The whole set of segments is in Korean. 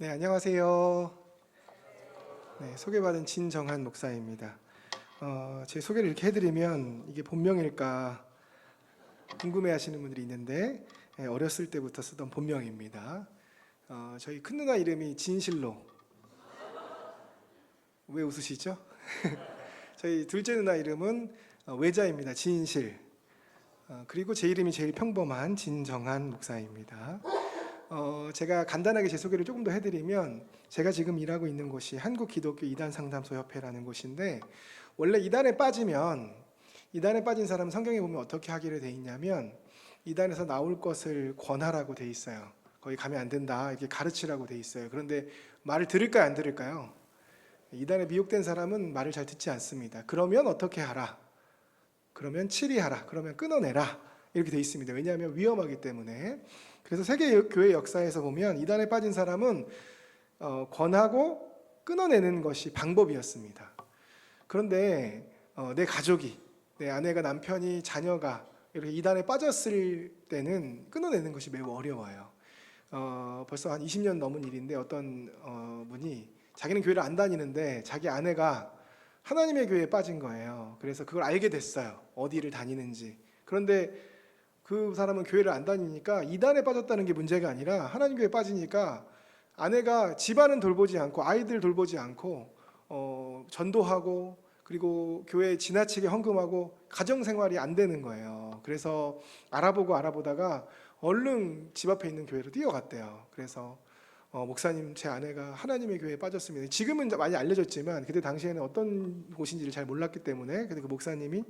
네, 안녕하세요. 네, 소개받은 진정한 목사입니다. 제 소개를 이렇게 해드리면 이게 본명일까 궁금해하시는 분들이 있는데 어렸을 때부터 쓰던 본명입니다. 저희 큰 누나 이름이 진실로. 왜 웃으시죠? 저희 둘째 누나 이름은 외자입니다. 진실. 그리고 제 이름이 제일 평범한 진정한 목사입니다. 제가 간단하게 제 소개를 조금 더 해드리면 제가 지금 일하고 있는 곳이 한국기독교 이단상담소협회라는 곳인데 원래 이단에 빠진 사람은 성경에 보면 어떻게 하기로 돼 있냐면 이단에서 나올 것을 권하라고 돼 있어요. 거기 가면 안 된다 이렇게 가르치라고 돼 있어요. 그런데 말을 들을까요 안 들을까요? 이단에 미혹된 사람은 말을 잘 듣지 않습니다. 그러면 어떻게 하라? 그러면 치리하라. 그러면 끊어내라. 이렇게 돼 있습니다. 왜냐하면 위험하기 때문에. 그래서 세계 교회 역사에서 보면 이단에 빠진 사람은 권하고 끊어내는 것이 방법이었습니다. 그런데 내 가족이, 내 아내가, 남편이, 자녀가 이렇게 이단에 빠졌을 때는 끊어내는 것이 매우 어려워요. 벌써 한 20년 넘은 일인데 어떤 분이 자기는 교회를 안 다니는데 자기 아내가 하나님의 교회에 빠진 거예요. 그래서 그걸 알게 됐어요. 어디를 다니는지. 그런데 그 사람은 교회를 안 다니니까 이단에 빠졌다는 게 문제가 아니라 하나님 교회에 빠지니까 아내가 집안은 돌보지 않고 아이들 돌보지 않고 전도하고 그리고 교회에 지나치게 헌금하고 가정생활이 안 되는 거예요. 그래서 알아보다가 얼른 집 앞에 있는 교회로 뛰어갔대요. 그래서 목사님, 제 아내가 하나님의 교회에 빠졌습니다. 지금은 많이 알려졌지만 그때 당시에는 어떤 곳인지를 잘 몰랐기 때문에 근데 그 목사님이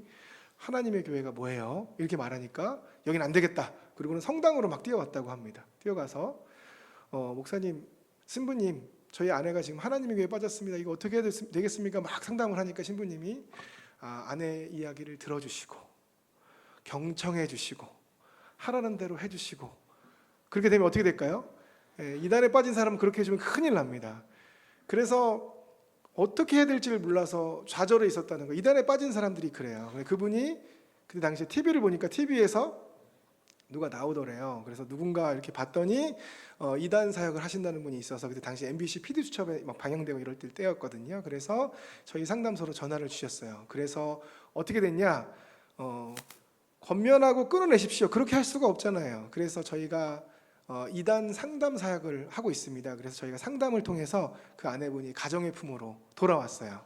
하나님의 교회가 뭐예요? 이렇게 말하니까 여긴 안 되겠다. 그리고는 성당으로 막 뛰어갔다고 합니다. 뛰어가서 목사님, 신부님, 저희 아내가 지금 하나님의 교회에 빠졌습니다. 이거 어떻게 해야 되겠습니까? 막 상담을 하니까 신부님이 아내 이야기를 들어주시고 경청해 주시고 하라는 대로 해주시고 그렇게 되면 어떻게 될까요? 이단에 빠진 사람은 그렇게 해주면 큰일 납니다. 그래서 어떻게 해야 될지를 몰라서 좌절해 있었다는 거예요. 이단에 빠진 사람들이 그래요. 그분이 그때 당시에 TV를 보니까 TV에서 누가 나오더래요. 그래서 누군가 이렇게 봤더니 이단 사역을 하신다는 분이 있어서 그때 당시 MBC PD 수첩에 막 방영되고 이럴 때였거든요. 그래서 저희 상담소로 전화를 주셨어요. 그래서 어떻게 됐냐? 권면하고 끊어내십시오. 그렇게 할 수가 없잖아요. 그래서 저희가 이단 상담 사역을 하고 있습니다. 그래서 저희가 상담을 통해서 그 아내분이 가정의 품으로 돌아왔어요.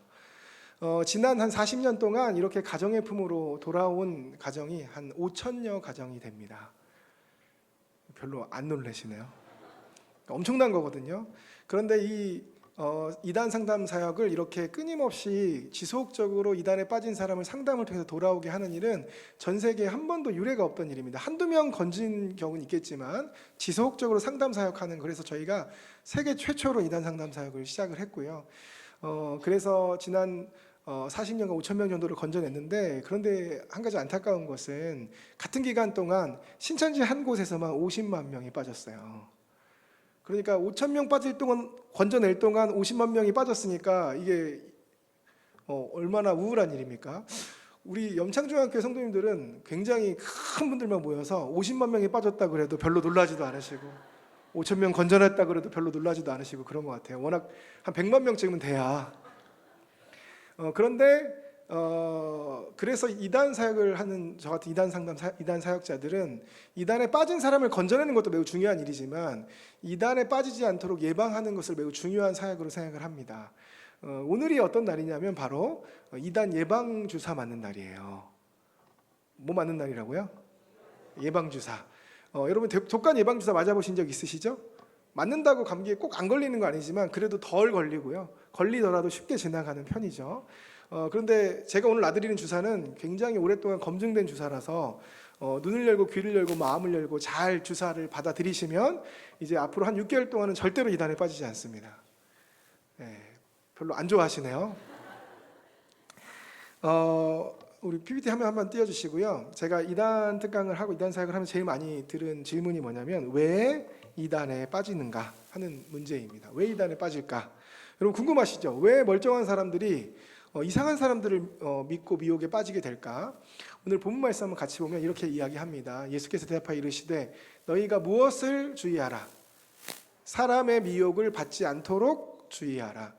지난 한 40년 동안 이렇게 가정의 품으로 돌아온 가정이 한 5천여 가정이 됩니다. 별로 안 놀라시네요. 엄청난 거거든요. 그런데 이 이단 상담 사역을 이렇게 끊임없이 지속적으로 이단에 빠진 사람을 상담을 통해서 돌아오게 하는 일은 전 세계에 한 번도 유례가 없던 일입니다. 한두 명 건진 경우는 있겠지만 지속적으로 상담 사역하는, 그래서 저희가 세계 최초로 이단 상담 사역을 시작을 했고요. 그래서 지난 40년간 5천 명 정도를 건져냈는데, 그런데 한 가지 안타까운 것은 같은 기간 동안 신천지 한 곳에서만 50만 명이 빠졌어요. 그러니까 5천 명 빠질 동안, 건져낼 동안 50만 명이 빠졌으니까 이게 얼마나 우울한 일입니까? 우리 염창중학교 성도님들은 굉장히 큰 분들만 모여서 50만 명이 빠졌다 그래도 별로 놀라지도 않으시고 5천 명 건져냈다 그래도 별로 놀라지도 않으시고 그런 것 같아요. 워낙 한 100만 명쯤은 돼야. 그런데 그래서 이단 사역을 하는 저 같은 이단 사역자들은 이단에 빠진 사람을 건져내는 것도 매우 중요한 일이지만 이단에 빠지지 않도록 예방하는 것을 매우 중요한 사역으로 생각을 합니다. 오늘이 어떤 날이냐면 바로 이단 예방 주사 맞는 날이에요. 뭐 맞는 날이라고요? 예방 주사. 여러분 독감 예방 주사 맞아보신 적 있으시죠? 맞는다고 감기에 꼭 안 걸리는 거 아니지만 그래도 덜 걸리고요. 걸리더라도 쉽게 지나가는 편이죠. 그런데 제가 오늘 놔드리는 주사는 굉장히 오랫동안 검증된 주사라서 눈을 열고 귀를 열고 마음을 열고 잘 주사를 받아들이시면 이제 앞으로 한 6개월 동안은 절대로 이단에 빠지지 않습니다. 별로 안 좋아하시네요. 우리 PPT 화면 한번 띄워주시고요. 제가 이단 특강을 하고 이단 사역을 하면 제일 많이 들은 질문이 뭐냐면 왜 이단에 빠지는가 하는 문제입니다. 왜 이단에 빠질까? 여러분 궁금하시죠? 왜 멀쩡한 사람들이 이상한 사람들을 믿고 미혹에 빠지게 될까? 오늘 본문 말씀 한번 같이 보면 이렇게 이야기합니다. 예수께서 대답하여 이르시되 너희가 무엇을 주의하라? 사람의 미혹을 받지 않도록 주의하라.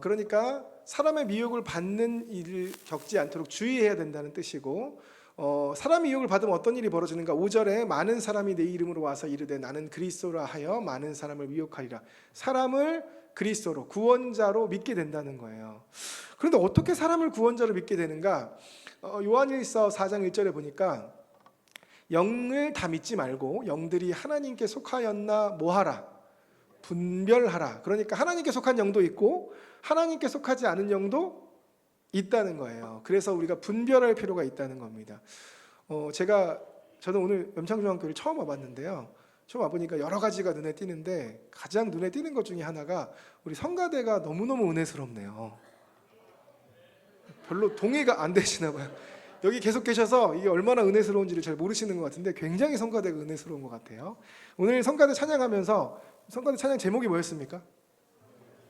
그러니까 사람의 미혹을 받는 일을 겪지 않도록 주의해야 된다는 뜻이고, 사람의 미혹을 받으면 어떤 일이 벌어지는가? 5절에 많은 사람이 내 이름으로 와서 이르되 나는 그리스도라 하여 많은 사람을 미혹하리라. 사람을 그리스도로, 구원자로 믿게 된다는 거예요. 그런데 어떻게 사람을 구원자로 믿게 되는가? 요한일서 4장 1절에 보니까 영을 다 믿지 말고 영들이 하나님께 속하였나 뭐하라? 분별하라. 그러니까 하나님께 속한 영도 있고 하나님께 속하지 않은 영도 있다는 거예요. 그래서 우리가 분별할 필요가 있다는 겁니다. 저는 오늘 염창중앙교회를 처음 와봤는데요. 처음 와보니까 여러 가지가 눈에 띄는데 가장 눈에 띄는 것 중에 하나가 우리 성가대가 너무너무 은혜스럽네요. 별로 동의가 안 되시나 봐요. 여기 계속 계셔서 이게 얼마나 은혜스러운지를 잘 모르시는 것 같은데 굉장히 성가대가 은혜스러운 것 같아요. 오늘 성가대 찬양하면서 성가대 찬양 제목이 뭐였습니까?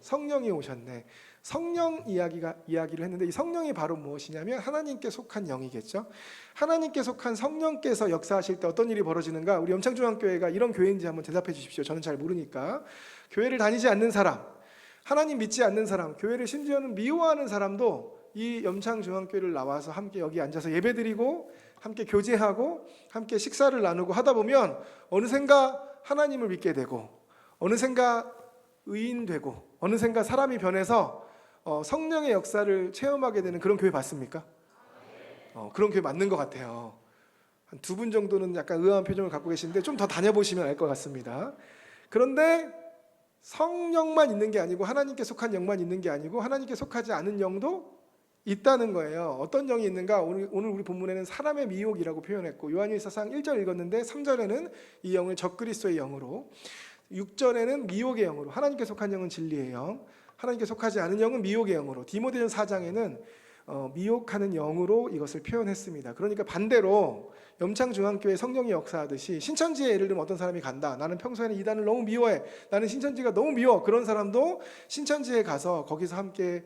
성령이 오셨네. 성령 이야기를 했는데 이 성령이 바로 무엇이냐면 하나님께 속한 영이겠죠. 하나님께 속한 성령께서 역사하실 때 어떤 일이 벌어지는가? 우리 염창중앙교회가 이런 교회인지 한번 대답해 주십시오. 저는 잘 모르니까. 교회를 다니지 않는 사람, 하나님 믿지 않는 사람, 교회를 심지어는 미워하는 사람도 이 염창중앙교회를 나와서 함께 여기 앉아서 예배드리고 함께 교제하고 함께 식사를 나누고 하다 보면 어느샌가 하나님을 믿게 되고 어느샌가 의인되고 어느샌가 사람이 변해서 성령의 역사를 체험하게 되는 그런 교회 맞습니까? 그런 교회 맞는 것 같아요. 한 두 분 정도는 약간 의아한 표정을 갖고 계신데 좀 더 다녀보시면 알 것 같습니다. 그런데 성령만 있는 게 아니고 하나님께 속한 영만 있는 게 아니고 하나님께 속하지 않은 영도 있다는 거예요. 어떤 영이 있는가? 오늘 우리 본문에는 사람의 미혹이라고 표현했고 요한일서상 1절 읽었는데 3절에는 이 영을 적그리스도의 영으로, 6절에는 미혹의 영으로, 하나님께 속한 영은 진리의 영, 하나님께 속하지 않은 영은 미혹의 영으로, 디모데전 4장에는 미혹하는 영으로 이것을 표현했습니다. 그러니까 반대로 염창중앙교회 성령이 역사하듯이 신천지에 예를 들면 어떤 사람이 간다. 나는 평소에는 이단을 너무 미워해. 나는 신천지가 너무 미워. 그런 사람도 신천지에 가서 거기서 함께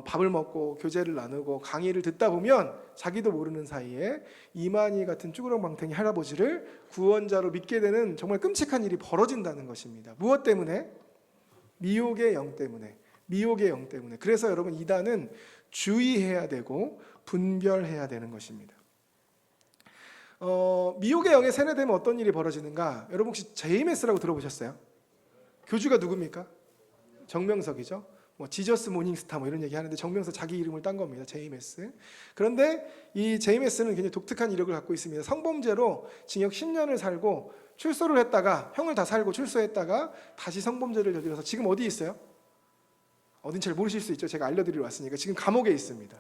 밥을 먹고 교제를 나누고 강의를 듣다 보면 자기도 모르는 사이에 이만희 같은 쭈그렁망탱이 할아버지를 구원자로 믿게 되는 정말 끔찍한 일이 벌어진다는 것입니다. 무엇 때문에? 미혹의 영 때문에. 미혹의 영 때문에. 그래서 여러분 이단은 주의해야 되고 분별해야 되는 것입니다. 미혹의 영에 세뇌되면 어떤 일이 벌어지는가? 여러분 혹시 JMS라고 들어보셨어요? 교주가 누굽니까? 정명석이죠. 지저스 모닝스타 이런 얘기 하는데 정명석 자기 이름을 딴 겁니다. JMS. 그런데 이 JMS는 굉장히 독특한 이력을 갖고 있습니다. 성범죄로 징역 10년을 살고 출소를 했다가 형을 다 살고 출소했다가 다시 성범죄를 저질러서 지금 어디 있어요? 어딘 잘 모르실 수 있죠. 제가 알려드리러 왔으니까. 지금 감옥에 있습니다.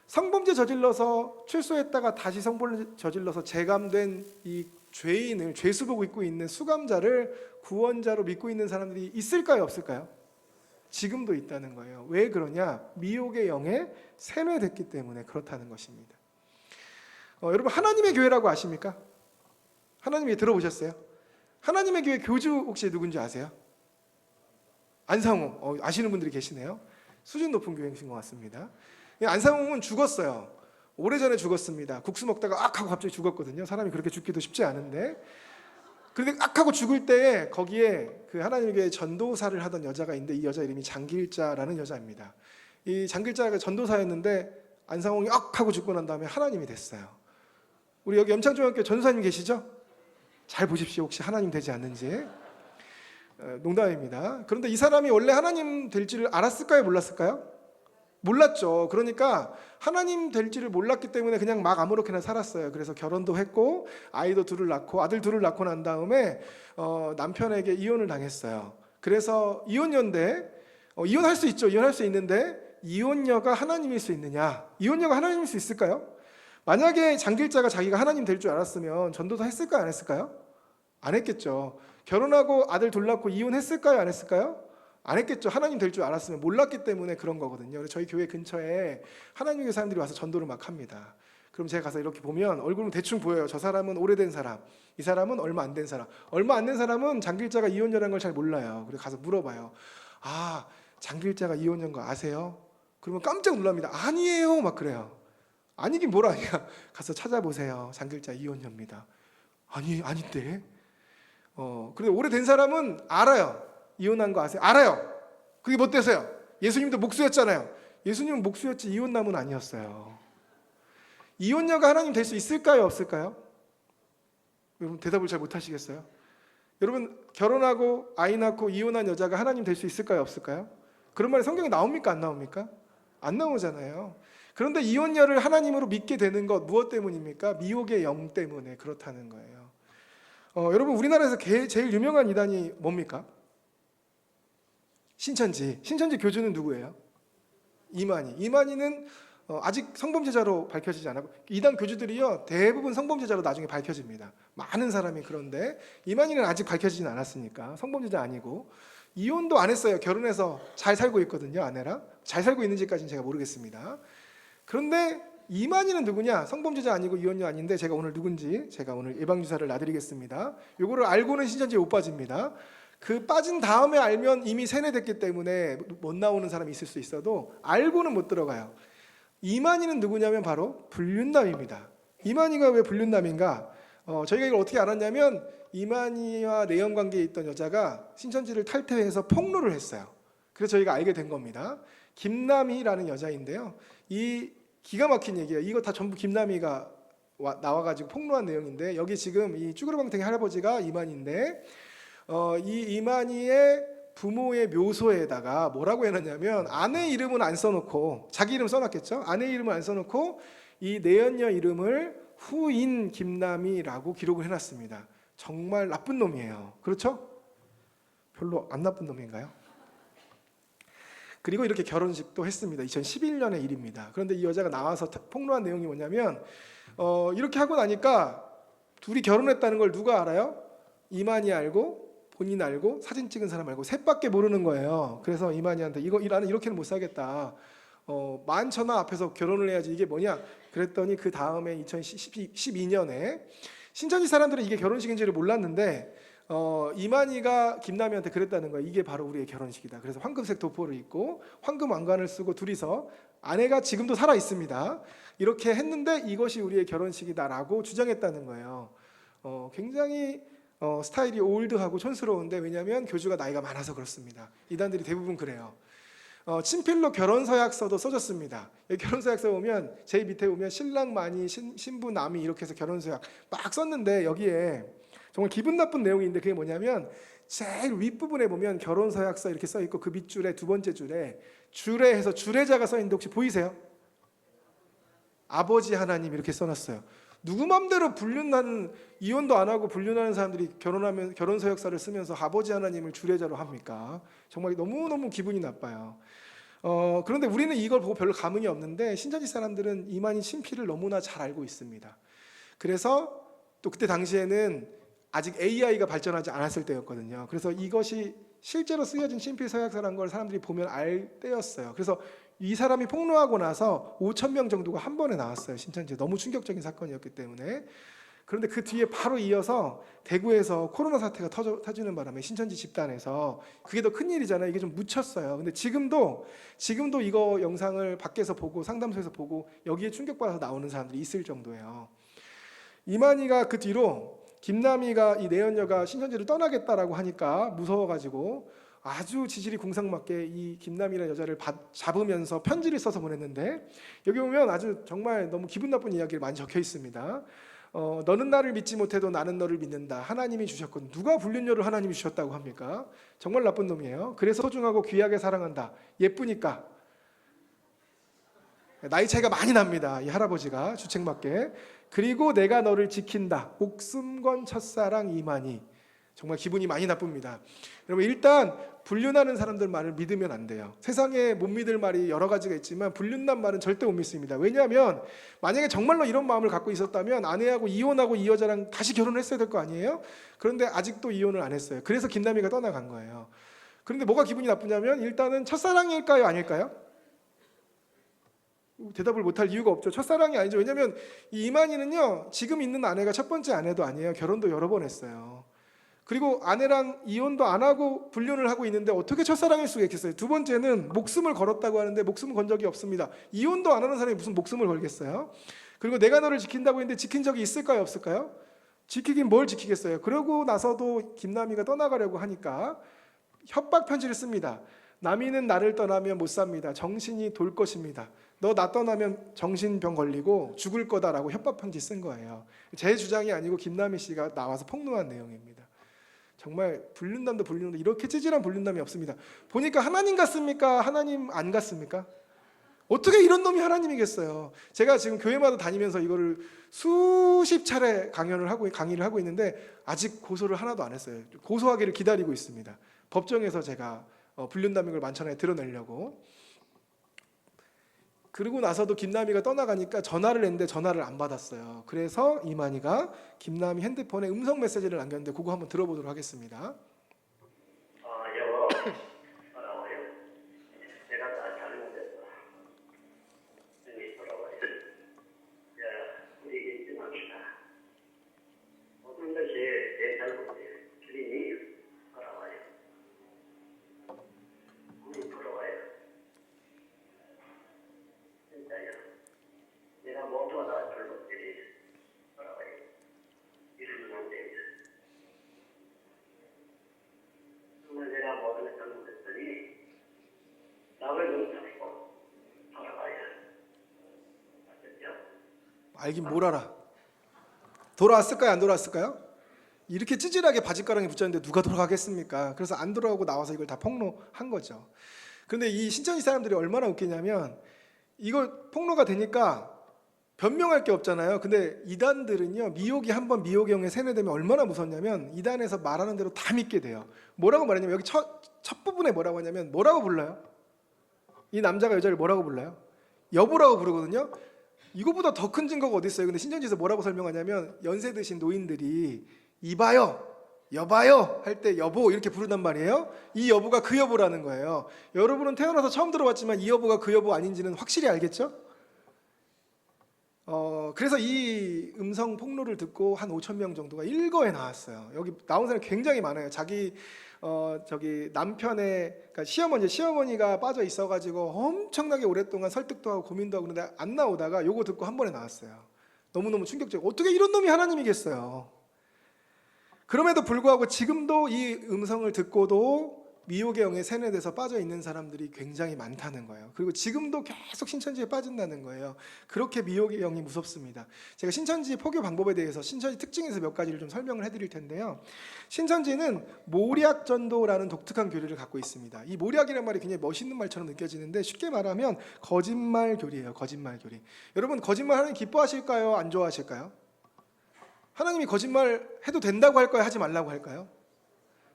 성범죄 저질러서 출소했다가 다시 성범죄 저질러서 재감된 이 죄인을, 죄수복 입고 있는 수감자를 구원자로 믿고 있는 사람들이 있을까요? 없을까요? 지금도 있다는 거예요. 왜 그러냐? 미혹의 영에 세뇌됐기 때문에 그렇다는 것입니다. 여러분 하나님의 교회라고 아십니까? 하나님의 교회 들어보셨어요? 하나님의 교회 교주 혹시 누군지 아세요? 안상홍. 아시는 분들이 계시네요. 수준 높은 교회이신 것 같습니다. 안상홍은 죽었어요. 오래전에 죽었습니다. 국수 먹다가 악 하고 갑자기 죽었거든요. 사람이 그렇게 죽기도 쉽지 않은데, 그런데 악 하고 죽을 때에 거기에 그 하나님의 교회 전도사를 하던 여자가 있는데 이 여자 이름이 장길자라는 여자입니다. 이 장길자가 전도사였는데 안상홍이 악 하고 죽고 난 다음에 하나님이 됐어요. 우리 여기 염창중앙교회 전도사님 계시죠? 잘 보십시오. 혹시 하나님 되지 않는지. 농담입니다. 그런데 이 사람이 원래 하나님 될 줄을 알았을까요? 몰랐을까요? 몰랐죠. 그러니까 하나님 될 줄을 몰랐기 때문에 그냥 막 아무렇게나 살았어요. 그래서 결혼도 했고 아이도 둘을 낳고 아들 둘을 낳고 난 다음에 남편에게 이혼을 당했어요. 그래서 이혼녀인데 이혼할 수 있죠. 이혼할 수 있는데 이혼녀가 하나님일 수 있느냐? 이혼녀가 하나님일 수 있을까요? 만약에 장길자가 자기가 하나님 될 줄 알았으면 전도사 했을까요? 안 했을까요? 안 했겠죠. 결혼하고 아들 둘 낳고 이혼했을까요? 안 했을까요? 안 했겠죠. 하나님 될 줄 알았으면. 몰랐기 때문에 그런 거거든요. 그래서 저희 교회 근처에 하나님 교회 사람들이 와서 전도를 막 합니다. 그럼 제가 가서 이렇게 보면 얼굴은 대충 보여요. 저 사람은 오래된 사람, 이 사람은 얼마 안 된 사람. 얼마 안 된 사람은 장길자가 이혼녀라는 걸 잘 몰라요. 그래서 가서 물어봐요. 아, 장길자가 이혼녀인 거 아세요? 그러면 깜짝 놀랍니다. 아니에요. 막 그래요. 아니긴 뭘 아니야. 가서 찾아보세요. 장길자 이혼녀입니다. 아닌데. 그런데 오래된 사람은 알아요. 이혼한 거 아세요? 알아요. 그게 뭐 돼서요? 예수님도 목수였잖아요. 예수님은 목수였지 이혼남은 아니었어요. 이혼녀가 하나님 될 수 있을까요? 없을까요? 여러분 대답을 잘 못하시겠어요? 여러분 결혼하고 아이 낳고 이혼한 여자가 하나님 될 수 있을까요? 없을까요? 그런 말이 성경에 나옵니까? 안 나옵니까? 안 나오잖아요. 그런데 이혼녀를 하나님으로 믿게 되는 것 무엇 때문입니까? 미혹의 영 때문에 그렇다는 거예요. 여러분 우리나라에서 제일 유명한 이단이 뭡니까? 신천지 교주는 누구예요? 이만희는 아직 성범죄자로 밝혀지지 않았고 이단 교주들이요 대부분 성범죄자로 나중에 밝혀집니다. 많은 사람이. 그런데 이만희는 아직 밝혀지진 않았으니까 성범죄자 아니고 이혼도 안 했어요. 결혼해서 잘 살고 있거든요. 아내랑 잘 살고 있는지까지는 제가 모르겠습니다. 그런데 이만희는 누구냐? 성범죄자 아니고 이혼녀 아닌데 제가 오늘 누군지 제가 오늘 예방주사를 놔드리겠습니다. 요거를 알고는 신천지에 못 빠집니다. 그 빠진 다음에 알면 이미 세뇌됐기 때문에 못 나오는 사람이 있을 수 있어도 알고는 못 들어가요. 이만희는 누구냐면 바로 불륜남입니다. 이만희가 왜 불륜남인가? 저희가 이걸 어떻게 알았냐면 이만희와 내연관계에 있던 여자가 신천지를 탈퇴해서 폭로를 했어요. 그래서 저희가 알게 된 겁니다. 김남희라는 여자인데요. 이 기가 막힌 얘기예요. 이거 다 전부 김남희가 나와가지고 폭로한 내용인데 여기 지금 이 쭈그르방탱이 할아버지가 이만희인데 이 이만희의 부모의 묘소에다가 뭐라고 해놨냐면 아내 이름은 안 써놓고 자기 이름 써놨겠죠. 아내 이름을 안 써놓고 이 내연녀 이름을 후인 김남희라고 기록을 해놨습니다. 정말 나쁜 놈이에요. 그렇죠? 별로 안 나쁜 놈인가요? 그리고 이렇게 결혼식도 했습니다. 2011년의 일입니다. 그런데 이 여자가 나와서 폭로한 내용이 뭐냐면 이렇게 하고 나니까 둘이 결혼했다는 걸 누가 알아요? 이만희 알고 본인 알고 사진 찍은 사람 알고 셋밖에 모르는 거예요. 그래서 이만희한테 나는 이렇게는 못 살겠다. 만천하 앞에서 결혼을 해야지 이게 뭐냐? 그랬더니 그 다음에 2012년에 신천지 사람들은 이게 결혼식인지를 몰랐는데 이만희가 김남희한테 그랬다는 거예요. 이게 바로 우리의 결혼식이다. 그래서 황금색 도포를 입고 황금 왕관을 쓰고 둘이서 아내가 지금도 살아 있습니다. 이렇게 했는데 이것이 우리의 결혼식이다라고 주장했다는 거예요. 굉장히 스타일이 올드하고 촌스러운데 왜냐하면 교주가 나이가 많아서 그렇습니다. 이단들이 대부분 그래요. 친필로 결혼서약서도 써줬습니다. 결혼서약서 보면 제일 밑에 보면 신랑 많이 신부 남이 이렇게 해서 결혼서약 막 썼는데 여기에 정말 기분 나쁜 내용인데 그게 뭐냐면 제일 윗부분에 보면 결혼서약서 이렇게 써있고 그 밑줄에 두 번째 줄에 주례해서 주례자가 써있는데 혹시 보이세요? 아버지 하나님 이렇게 써놨어요. 누구 맘대로 불륜하는 이혼도 안 하고 불륜하는 사람들이 결혼하면 결혼서약서를 쓰면서 아버지 하나님을 주례자로 합니까? 정말 너무너무 기분이 나빠요. 그런데 우리는 이걸 보고 별로 감흥이 없는데 신천지 사람들은 이만희 친필을 너무나 잘 알고 있습니다. 그래서 또 그때 당시에는 아직 AI가 발전하지 않았을 때였거든요. 그래서 이것이 실제로 쓰여진 친필 서약서라는 걸 사람들이 보면 알 때였어요. 그래서 이 사람이 폭로하고 나서 5,000명 정도가 한 번에 나왔어요. 신천지에. 너무 충격적인 사건이었기 때문에. 그런데 그 뒤에 바로 이어서 대구에서 코로나 사태가 터지는 바람에 신천지 집단에서 그게 더 큰일이잖아요. 이게 좀 묻혔어요. 근데 지금도 이거 영상을 밖에서 보고 상담소에서 보고 여기에 충격받아서 나오는 사람들이 있을 정도예요. 이만희가 그 뒤로 김남희가 이 내연녀가 신천지를 떠나겠다라고 하니까 무서워가지고 아주 지질이 공상맞게 이 김남희라는 여자를 잡으면서 편지를 써서 보냈는데 여기 보면 아주 정말 너무 기분 나쁜 이야기를 많이 적혀 있습니다. 너는 나를 믿지 못해도 나는 너를 믿는다. 하나님이 주셨거든. 누가 불륜녀를 하나님이 주셨다고 합니까? 정말 나쁜 놈이에요. 그래서 소중하고 귀하게 사랑한다. 예쁘니까. 나이 차이가 많이 납니다. 이 할아버지가 주책맞게. 그리고 내가 너를 지킨다. 목숨 건 첫사랑 이만희. 정말 기분이 많이 나쁩니다. 여러분 일단 불륜하는 사람들 말을 믿으면 안 돼요. 세상에 못 믿을 말이 여러 가지가 있지만 불륜난 말은 절대 못 믿습니다. 왜냐하면 만약에 정말로 이런 마음을 갖고 있었다면 아내하고 이혼하고 이 여자랑 다시 결혼을 했어야 될 거 아니에요? 그런데 아직도 이혼을 안 했어요. 그래서 김남희가 떠나간 거예요. 그런데 뭐가 기분이 나쁘냐면 일단은 첫사랑일까요? 아닐까요? 대답을 못할 이유가 없죠. 첫사랑이 아니죠. 왜냐하면 이 이만희는요 지금 있는 아내가 첫 번째 아내도 아니에요. 결혼도 여러 번 했어요. 그리고 아내랑 이혼도 안 하고 불륜을 하고 있는데 어떻게 첫사랑일 수가 있겠어요? 두 번째는 목숨을 걸었다고 하는데 목숨을 건 적이 없습니다. 이혼도 안 하는 사람이 무슨 목숨을 걸겠어요? 그리고 내가 너를 지킨다고 했는데 지킨 적이 있을까요? 없을까요? 지키긴 뭘 지키겠어요. 그러고 나서도 김남희가 떠나가려고 하니까 협박 편지를 씁니다. 남이는 나를 떠나면 못 삽니다. 정신이 돌 것입니다. 너 나 떠나면 정신병 걸리고 죽을 거다라고 협박 편지 쓴 거예요. 제 주장이 아니고 김남희 씨가 나와서 폭로한 내용입니다. 정말 불륜담도 불륜담, 이렇게 찌질한 불륜담이 없습니다. 보니까 하나님 같습니까? 하나님 안 같습니까? 어떻게 이런 놈이 하나님이겠어요? 제가 지금 교회마다 다니면서 이거를 수십 차례 강의를 하고 있는데 아직 고소를 하나도 안 했어요. 고소하기를 기다리고 있습니다. 법정에서 제가 불륜담인 걸 만천하에 드러내려고. 그러고 나서도 김남희가 떠나가니까 전화를 했는데 전화를 안 받았어요. 그래서 이만희가 김남희 핸드폰에 음성 메시지를 남겼는데 그거 한번 들어보도록 하겠습니다. 여보, 돌아와요. 내가 다 잘못했어. 여기 돌아와요. 우리 인정합시다. 모든 것이 내 잘못이에요. 주님이 돌아와요. 우리 돌아와요. 진짜요. 내가 모두가 다 잘못들이 돌아와요. 이러면 안 됩니다. 정말 내가 모든 걸 잘못했더니 나를 용서하고 돌아와요. 아셨죠? 알긴 뭘 알아. 돌아왔을까요? 안 돌아왔을까요? 이렇게 찌질하게 바짓가랑이 붙였는데 누가 돌아가겠습니까? 그래서 안 돌아오고 나와서 이걸 다 폭로한 거죠. 그런데 이 신천지 사람들이 얼마나 웃기냐면 이거 폭로가 되니까 변명할 게 없잖아요. 근데 이단들은요, 미혹이 한번 미혹의 영에 세뇌되면 얼마나 무섭냐면 이단에서 말하는 대로 다 믿게 돼요. 뭐라고 말하냐면 여기 첫 부분에 뭐라고 하냐면 뭐라고 불러요? 이 남자가 여자를 뭐라고 불러요? 여보라고 부르거든요. 이거보다 더 큰 증거가 어디 있어요? 근데 신천지에서 뭐라고 설명하냐면 연세 드신 노인들이 이봐요, 여봐요 할 때 여보 이렇게 부른단 말이에요. 이 여보가 그 여보라는 거예요. 여러분은 태어나서 처음 들어봤지만 이 여보가 그 여보 아닌지는 확실히 알겠죠? 그래서 이 음성 폭로를 듣고 한 5천 명 정도가 일거에 나왔어요. 여기 나온 사람이 굉장히 많아요. 자기 저기 남편의 그러니까 시어머니가 빠져 있어가지고 엄청나게 오랫동안 설득도 하고 고민도 하고 그런데 안 나오다가 요거 듣고 한 번에 나왔어요. 너무너무 충격적이고 어떻게 이런 놈이 하나님이겠어요. 그럼에도 불구하고 지금도 이 음성을 듣고도 미혹의 영에 세뇌돼서 빠져 있는 사람들이 굉장히 많다는 거예요. 그리고 지금도 계속 신천지에 빠진다는 거예요. 그렇게 미혹의 영이 무섭습니다. 제가 신천지 포교 방법에 대해서 신천지 특징에서 몇 가지를 좀 설명을 해드릴 텐데요. 신천지는 모략전도라는 독특한 교리를 갖고 있습니다. 이 모략이라는 말이 굉장히 멋있는 말처럼 느껴지는데 쉽게 말하면 거짓말 교리예요. 거짓말 교리. 여러분 거짓말 하나님 기뻐하실까요? 안 좋아하실까요? 하나님이 거짓말 해도 된다고 할까요? 하지 말라고 할까요?